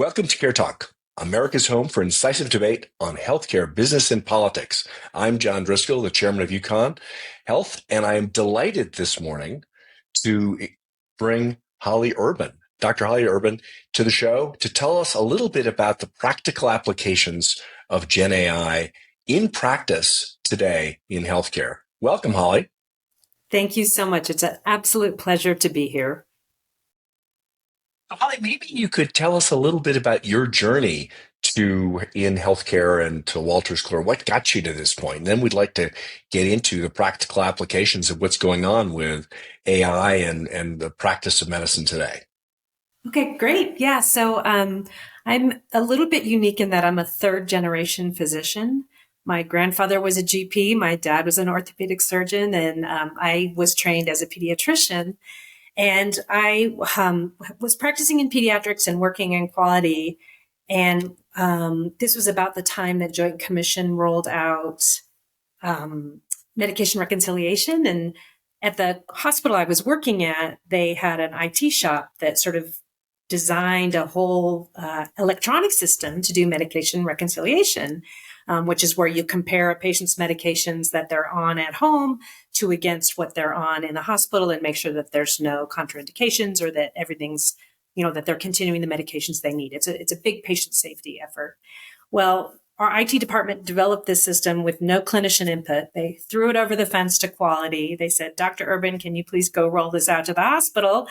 Welcome to CareTalk, America's home for incisive debate on healthcare, business, and politics. I'm John Driscoll, the chairman of UConn Health, and I am delighted this morning to bring Holly Urban, Dr. Holly Urban, to the show to tell us a little bit about the practical applications of Gen AI in practice today in healthcare. Welcome, Holly. Thank you so much. It's an absolute pleasure to be here. Holly, maybe you could tell us a little bit about your journey in healthcare and to Wolters Kluwer. What got you to this point? And then we'd like to get into the practical applications of what's going on with AI and the practice of medicine today. Okay, great. Yeah. So I'm a little bit unique in that I'm a third generation physician. My grandfather was a GP. My dad was an orthopedic surgeon, and I was trained as a pediatrician. And I was practicing in pediatrics and working in quality. And this was about the time that Joint Commission rolled out medication reconciliation. And at the hospital I was working at, they had an IT shop that sort of designed a whole electronic system to do medication reconciliation, which is where you compare a patient's medications that they're on at home to against what they're on in the hospital and make sure that there's no contraindications or that everything's, that they're continuing the medications they need. It's a big patient safety effort. Well, our IT department developed this system with no clinician input. They threw it over the fence to quality. They said, Dr. Urban, can you please go roll this out to the hospital?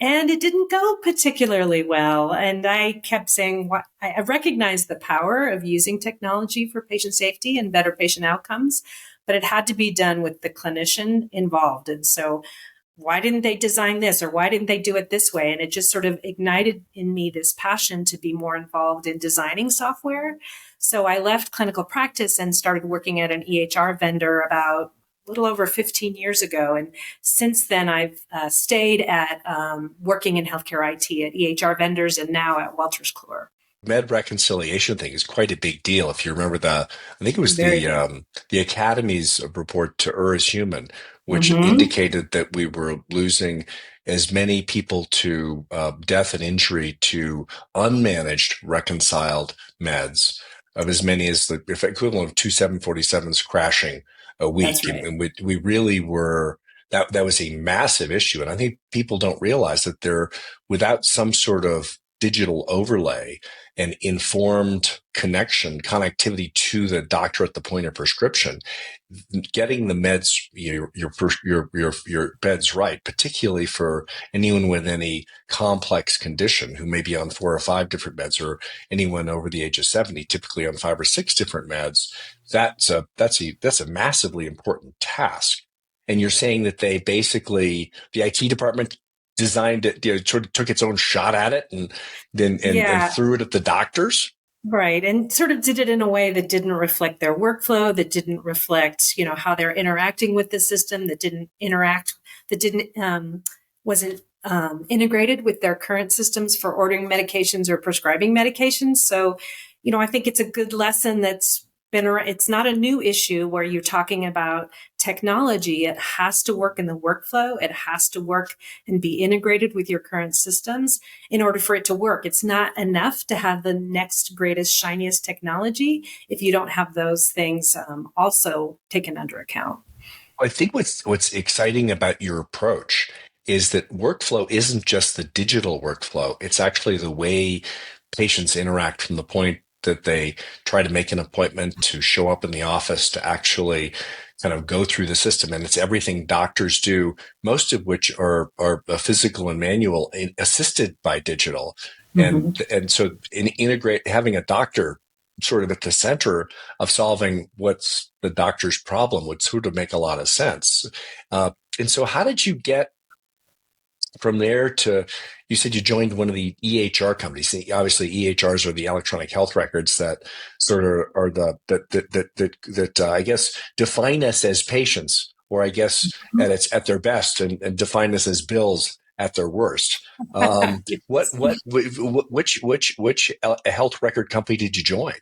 And it didn't go particularly well. And I kept saying, I recognize the power of using technology for patient safety and better patient outcomes, but it had to be done with the clinician involved. And so why didn't they design this, or why didn't they do it this way? And it just sort of ignited in me this passion to be more involved in designing software. So I left clinical practice and started working at an EHR vendor about a little over 15 years ago. And since then, I've stayed at working in healthcare IT at EHR vendors and now at Wolters Kluwer. Med reconciliation thing is quite a big deal. If you remember I think it was Very the Academy's report to Err is Human, which Mm-hmm. indicated that we were losing as many people to death and injury to unmanaged reconciled meds of as many as the equivalent of two 747s crashing a That's week. right. And we really were, that was a massive issue. And I think people don't realize that without some sort of digital overlay and informed connectivity to the doctor at the point of prescription, getting the meds, your meds right, particularly for anyone with any complex condition who may be on 4 or 5 different meds, or anyone over the age of 70, typically on 5 or 6 different meds. That's a massively important task. And you're saying that they basically, the IT department designed it, sort of took its own shot at it and then and Yeah, threw it at the doctors. right. And sort of did it in a way that didn't reflect their workflow, that didn't reflect, how they're interacting with the system, wasn't integrated with their current systems for ordering medications or prescribing medications. So, I think it's a good lesson that's it's not a new issue where you're talking about technology. It has to work in the workflow. It has to work and be integrated with your current systems in order for it to work. It's not enough to have the next greatest, shiniest technology if you don't have those things also taken under account. I think what's exciting about your approach is that workflow isn't just the digital workflow. It's actually the way patients interact from the point that they try to make an appointment to show up in the office to actually kind of go through the system. And it's everything doctors do, most of which are physical and manual, assisted by digital. Mm-hmm. And so integrate having a doctor sort of at the center of solving what's the doctor's problem would sort of make a lot of sense. And so how did you get from there to, you said you joined one of the EHR companies. Obviously, EHRs are the electronic health records that sort of are that I guess define us as patients, or I guess at their best, and define us as bills at their worst. Which health record company did you join?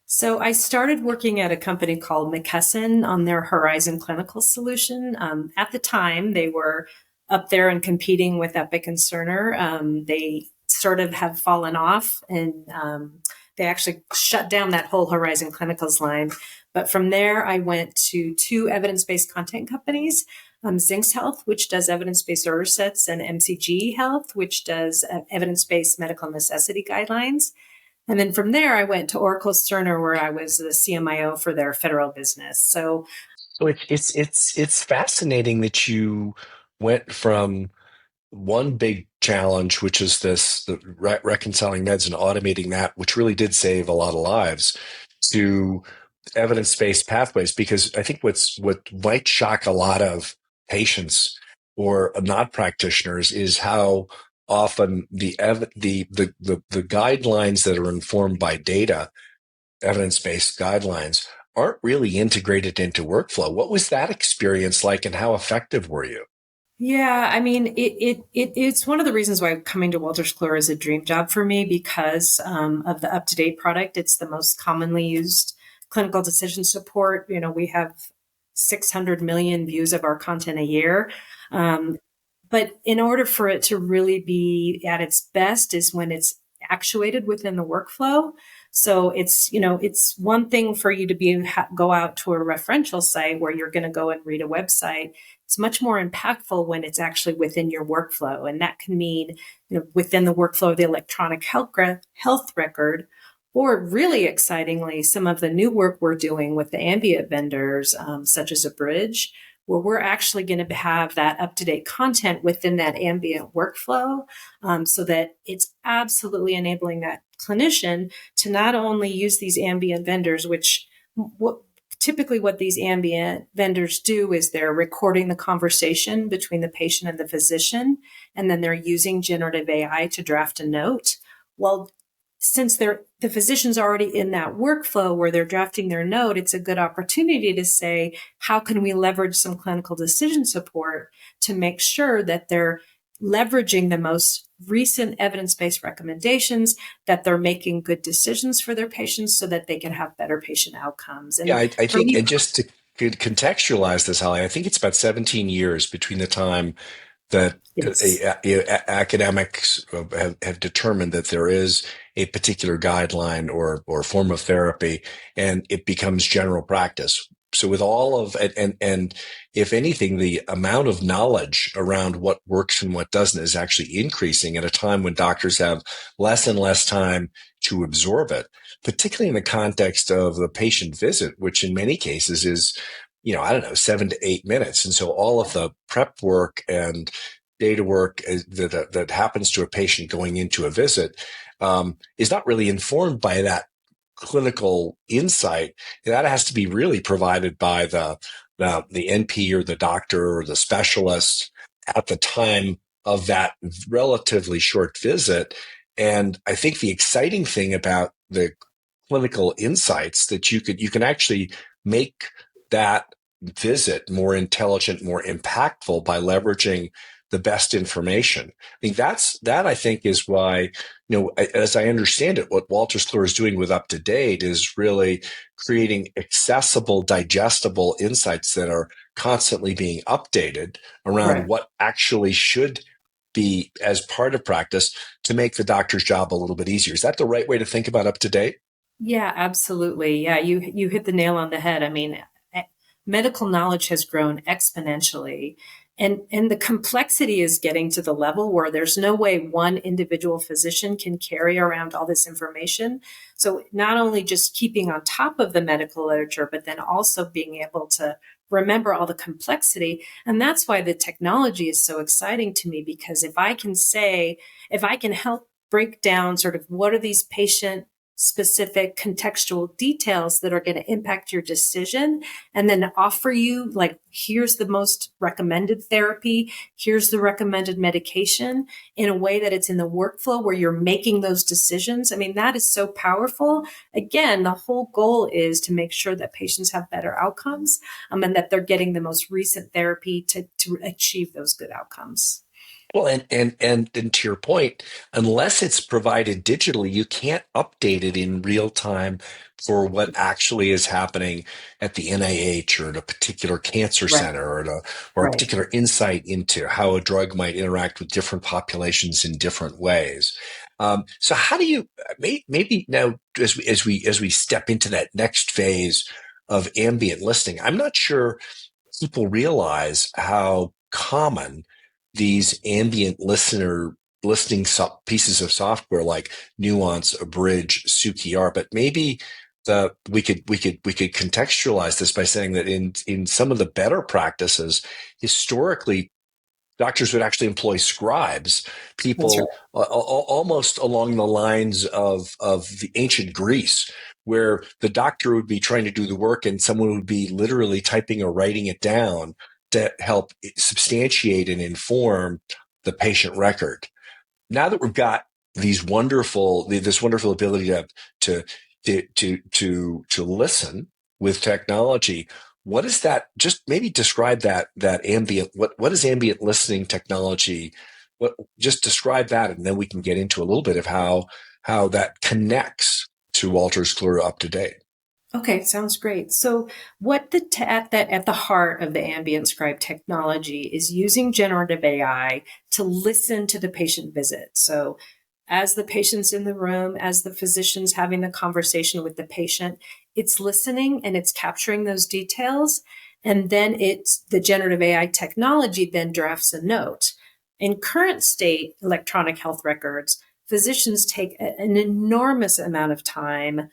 So I started working at a company called McKesson on their Horizon Clinical solution. At the time, they were up there and competing with Epic and Cerner. They sort of have fallen off, and they actually shut down that whole Horizon Clinicals line. But from there, I went to two evidence-based content companies, Zinx Health, which does evidence-based order sets, and MCG Health, which does evidence-based medical necessity guidelines. And then from there, I went to Oracle Cerner, where I was the CMIO for their federal business. So it's fascinating that you went from one big challenge, which is the reconciling meds and automating that, which really did save a lot of lives, to evidence-based pathways. Because I think what might shock a lot of patients or not practitioners is how often the guidelines that are informed by data, evidence-based guidelines, aren't really integrated into workflow. What was that experience like, and how effective were you? Yeah, I mean, it's one of the reasons why coming to Wolters Kluwer is a dream job for me, because of the UpToDate product. It's the most commonly used clinical decision support. We have 600 million views of our content a year. But in order for it to really be at its best is when it's actuated within the workflow. So it's one thing for you to go out to a referential site where you're going to go and read a website. It's much more impactful when it's actually within your workflow. And that can mean, within the workflow of the electronic health record, or really excitingly, some of the new work we're doing with the ambient vendors, such as Abridge, where we're actually going to have that up-to-date content within that ambient workflow, so that it's absolutely enabling that clinician to not only use these ambient vendors, which typically what these ambient vendors do is they're recording the conversation between the patient and the physician, and then they're using generative AI to draft a note. Well, since the physician's already in that workflow where they're drafting their note, it's a good opportunity to say, how can we leverage some clinical decision support to make sure that they're leveraging the most recent evidence-based recommendations, that they're making good decisions for their patients so that they can have better patient outcomes. Yeah, And I for think, me, and just to contextualize this, Holly, I think it's about 17 years between the time that yes. academics have determined that there is a particular guideline or form of therapy, and it becomes general practice. So with all of it, and if anything, the amount of knowledge around what works and what doesn't is actually increasing at a time when doctors have less and less time to absorb it, particularly in the context of the patient visit, which in many cases is, I don't know, 7 to 8 minutes. And so all of the prep work and data work that happens to a patient going into a visit is not really informed by that clinical insight. That has to be really provided by the NP or the doctor or the specialist at the time of that relatively short visit. And I think the exciting thing about the clinical insights that you can actually make that visit more intelligent, more impactful by leveraging the best information. I think that I think is why, as I understand it, what Wolters Kluwer is doing with UpToDate is really creating accessible, digestible insights that are constantly being updated around Correct. what actually should be as part of practice to make the doctor's job a little bit easier. Is that the right way to think about UpToDate? Yeah, absolutely. Yeah, you hit the nail on the head. I mean, medical knowledge has grown exponentially, and the complexity is getting to the level where there's no way one individual physician can carry around all this information. So not only just keeping on top of the medical literature, but then also being able to remember all the complexity. And that's why the technology is so exciting to me, because if I can help break down sort of what are these patient specific contextual details that are going to impact your decision, and then offer you, like, here's the most recommended therapy, here's the recommended medication, in a way that it's in the workflow where you're making those decisions. I mean, that is so powerful. Again, the whole goal is to make sure that patients have better outcomes, and that they're getting the most recent therapy to achieve those good outcomes. Well, and to your point, unless it's provided digitally, you can't update it in real time for what actually is happening at the NIH or at a particular cancer Right. center or a Right. particular insight into how a drug might interact with different populations in different ways. So how do you maybe now as we step into that next phase of ambient listening? I'm not sure people realize how common these ambient listening pieces of software like Nuance, Abridge, Suki are, but maybe we could contextualize this by saying that in some of the better practices historically doctors would actually employ scribes, That's people right. almost along the lines of the ancient Greece, where the doctor would be trying to do the work and someone would be literally typing or writing it down to help substantiate and inform the patient record. Now that we've got this wonderful ability to to listen with technology, what is that? Just maybe describe that ambient. What is ambient listening technology? What just describe that, and then we can get into a little bit of how that connects to Wolters Kluwer UpToDate. Okay, sounds great. So, what at the heart of the ambient scribe technology is using generative AI to listen to the patient visit. So, as the patient's in the room, as the physician's having the conversation with the patient, it's listening and it's capturing those details, and then it's the generative AI technology then drafts a note. In current state electronic health records, physicians take an enormous amount of time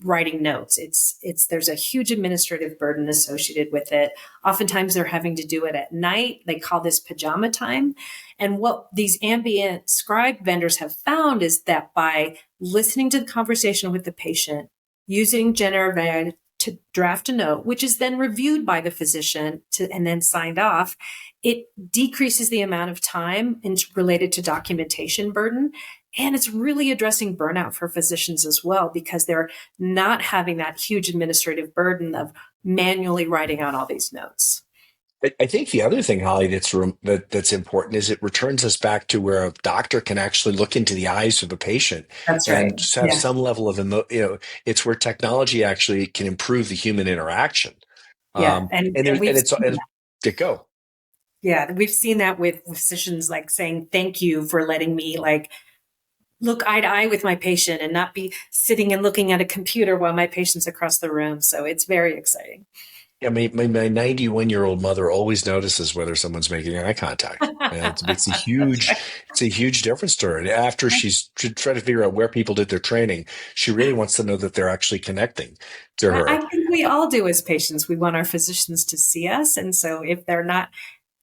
writing notes. It's there's a huge administrative burden associated with it. Oftentimes they're having to do it at night. They call this pajama time. And what these ambient scribe vendors have found is that by listening to the conversation with the patient, using generative AI to draft a note, which is then reviewed by the physician and then signed off, it decreases the amount of time related to documentation burden. And it's really addressing burnout for physicians as well, because they're not having that huge administrative burden of manually writing out all these notes. I think the other thing, Holly, that's important is it returns us back to where a doctor can actually look into the eyes of a patient That's and right. just have Yeah. some level of it's where technology actually can improve the human interaction. Yeah. And And there's we've and it's seen and that. to go. Yeah. We've seen that with physicians like saying, thank you for letting me like look eye to eye with my patient and not be sitting and looking at a computer while my patient's across the room. So it's very exciting. Yeah, my 91-year-old mother always notices whether someone's making eye contact. And That's right. it's a huge difference to her. And after she's trying to figure out where people did their training, she really wants to know that they're actually connecting to I her. think we all do as patients. We want our physicians to see us. And so if they're not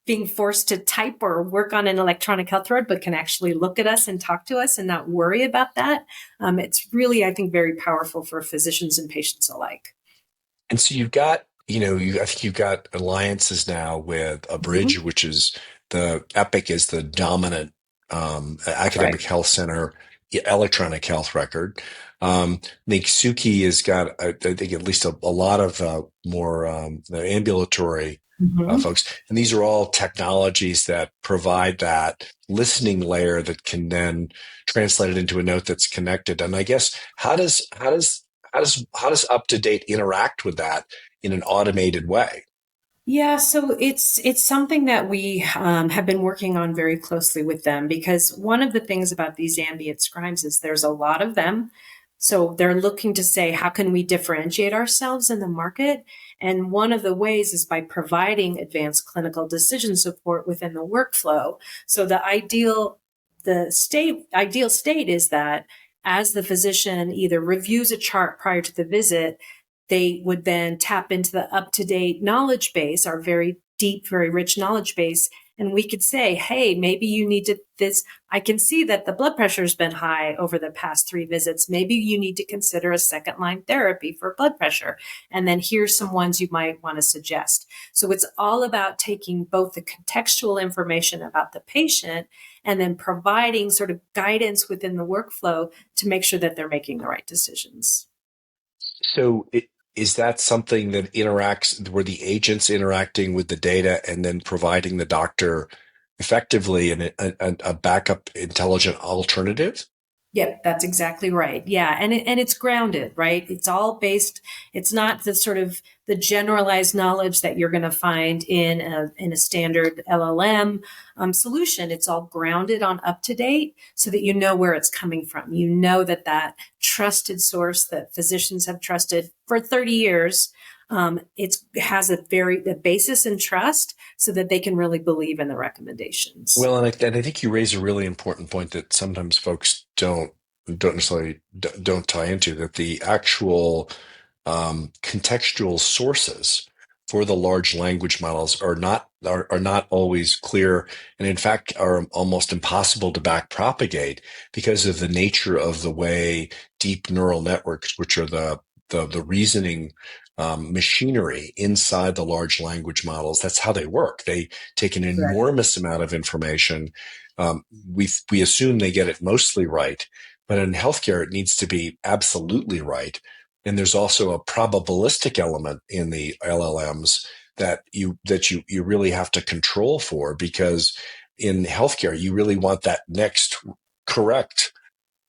being forced to type or work on an electronic health record, but can actually look at us and talk to us and not worry about that, it's really, I think, very powerful for physicians and patients alike. And so you've got, I think you've got alliances now with Mhm. Abridge, which is the Epic is the dominant That's right. academic health center electronic health record. I think Suki has got, I think, at least a lot of more the ambulatory Mhm. folks, and these are all technologies that provide that listening layer that can then translate it into a note that's connected. And I guess how does UpToDate interact with that in an automated way? Yeah, so it's something that we have been working on very closely with them, because one of the things about these ambient scribes is there's a lot of them. So they're looking to say, how can we differentiate ourselves in the market? And one of the ways is by providing advanced clinical decision support within the workflow. So the ideal state is that as the physician either reviews a chart prior to the visit, they would then tap into the UpToDate knowledge base, our very deep, very rich knowledge base. And we could say, hey, maybe you need to this. I can see that the blood pressure has been high over the past 3 visits. Maybe you need to consider a second line therapy for blood pressure. And then here's some ones you might want to suggest. So it's all about taking both the contextual information about the patient and then providing sort of guidance within the workflow to make sure that they're making the right decisions. So is that something that interacts where the agent's interacting with the data and then providing the doctor effectively a backup intelligent alternative? Yep, that's exactly right. Yeah, and it's grounded, right? It's all based. It's not the sort of the generalized knowledge that you're going to find in a standard LLM solution. It's all grounded on UpToDate, so that you know where it's coming from. You know that that trusted source that physicians have trusted for 30 years. It has a basis in trust, so that they can really believe in the recommendations. Well, and I think you raise a really important point that sometimes folks don't necessarily don't tie into, that the actual contextual sources for the large language models are not always clear, and in fact are almost impossible to back propagate because of the nature of the way deep neural networks, which are the reasoning machinery inside the large language models, that's how they work. They take an enormous amount of information. We assume they get it mostly right, but in healthcare, it needs to be absolutely right. And there's also a probabilistic element in the LLMs that you really have to control for, because in healthcare, you really want that next correct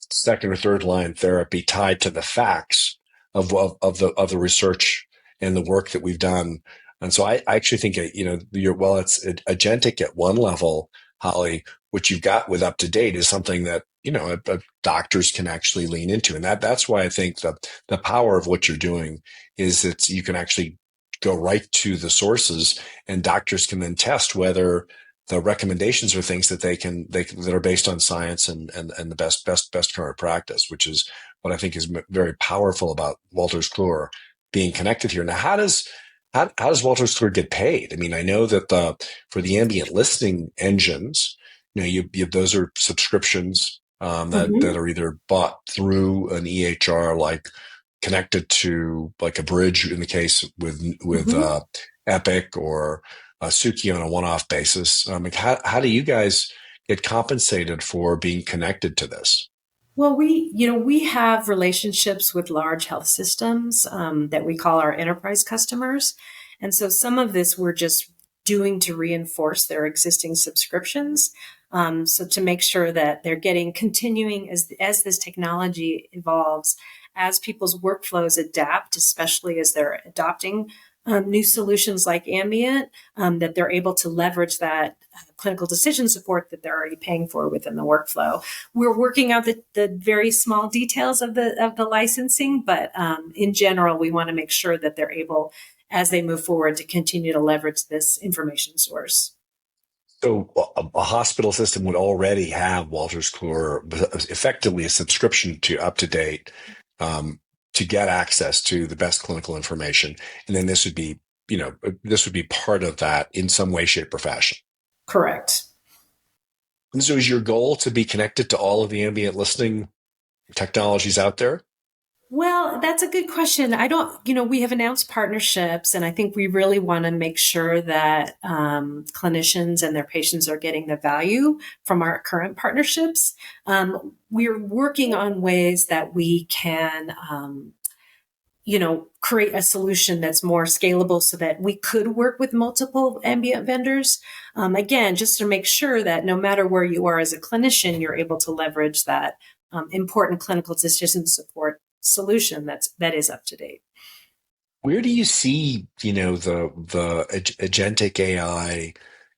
second or third line therapy tied to the facts of the research and the work that we've done. And so I actually think, it's agentic at one level, Holly, what you've got with UpToDate is something that, doctors can actually lean into. And that's why I think the power of what you're doing is that you can actually go right to the sources, and doctors can then test whether the recommendations are things that that are based on science and the best current practice, which is what I think is very powerful about Wolters Kluwer being connected here. Now, how does Wolters Kluwer get paid? I mean, I know that for the ambient listening engines, those are subscriptions that Mhm. are either bought through an EHR, like connected to like a bridge in the case with Mhm. Epic, or Suki on a one-off basis. Like how do you guys get compensated for being connected to this? Well, we have relationships with large health systems that we call our enterprise customers, and so some of this we're just doing to reinforce their existing subscriptions. So to make sure that they're getting continuing as this technology evolves, as people's workflows adapt, especially as they're adopting new solutions like Ambient, that they're able to leverage that clinical decision support that they're already paying for within the workflow. We're working out the very small details of the licensing, but in general, we want to make sure that they're able, as they move forward, to continue to leverage this information source. So a hospital system would already have Wolters Kluwer, effectively a subscription to UpToDate, um, to get access to the best clinical information, and then this would be part of that in some way, shape, or fashion. Correct. And so, is your goal to be connected to all of the ambient listening technologies out there? Well, that's a good question. I don't, we have announced partnerships, and I think we really want to make sure that clinicians and their patients are getting the value from our current partnerships. We're working on ways that we can create a solution that's more scalable so that we could work with multiple ambient vendors. Again, just to make sure that no matter where you are as a clinician, you're able to leverage that important clinical decision support solution that is UpToDate. Where do you see, the agentic AI?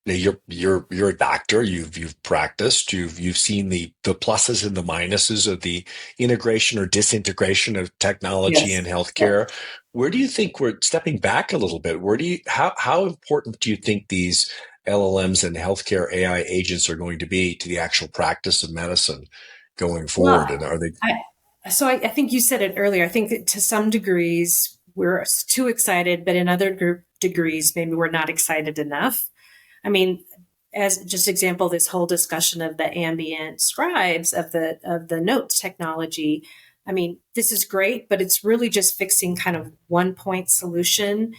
You're a doctor. You've practiced. You've seen the pluses and the minuses of the integration or disintegration of technology in Yes. Yeah. healthcare. Where do you think, we're stepping back a little bit? How important do you think these LLMs and healthcare AI agents are going to be to the actual practice of medicine going Well, forward? And are they? I think you said it earlier. I think that to some degrees we're too excited, but in other degrees, maybe we're not excited enough. I mean, as just example, this whole discussion of the ambient scribes of the notes technology. I mean, this is great, but it's really just fixing kind of one point solution.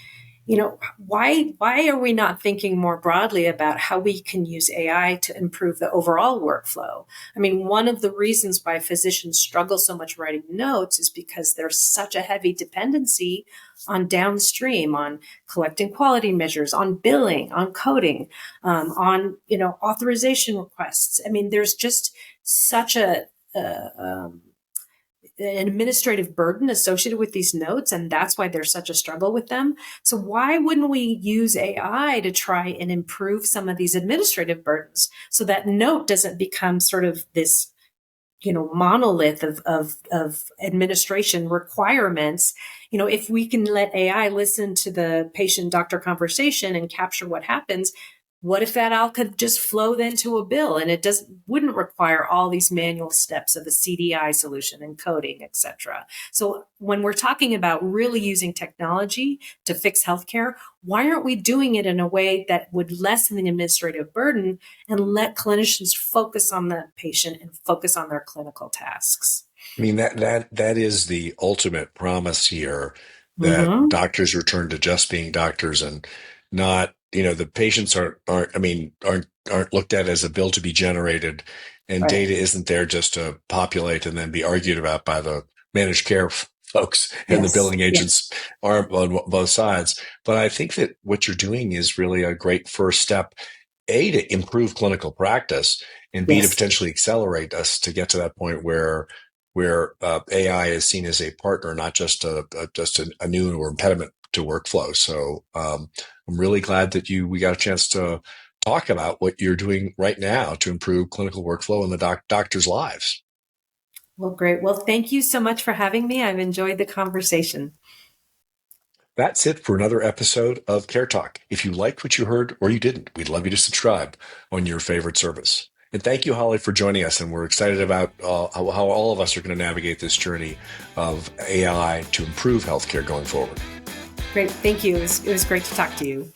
Why are we not thinking more broadly about how we can use AI to improve the overall workflow? I mean, one of the reasons why physicians struggle so much writing notes is because there's such a heavy dependency on downstream, on collecting quality measures, on billing, on coding, on authorization requests. I mean, there's just such an administrative burden associated with these notes, and that's why there's such a struggle with them. So why wouldn't we use AI to try and improve some of these administrative burdens so that note doesn't become sort of this monolith of administration requirements? If we can let AI listen to the patient doctor conversation and capture what happens, what if that all could just flow then to a bill, and it wouldn't require all these manual steps of a CDI solution and coding, et cetera? So when we're talking about really using technology to fix healthcare, why aren't we doing it in a way that would lessen the administrative burden and let clinicians focus on the patient and focus on their clinical tasks? I mean, that is the ultimate promise here, that Mm-hmm. doctors return to just being doctors and not, the patients aren't looked at as a bill to be generated, and Right. data isn't there just to populate and then be argued about by the managed care folks and the Yes. billing Yes. agents are on both sides. But I think that what you're doing is really a great first step, A, to improve clinical practice, and B, to Yes. potentially accelerate us to get to that point where AI is seen as a partner, not just a new or impediment to workflow. So I'm really glad that we got a chance to talk about what you're doing right now to improve clinical workflow in the doctors' lives. Well, great. Well, thank you so much for having me. I've enjoyed the conversation. That's it for another episode of CareTalk. If you liked what you heard or you didn't, we'd love you to subscribe on your favorite service. And thank you, Holly, for joining us. And we're excited about how all of us are going to navigate this journey of AI to improve healthcare going forward. Great. Thank you. It was great to talk to you.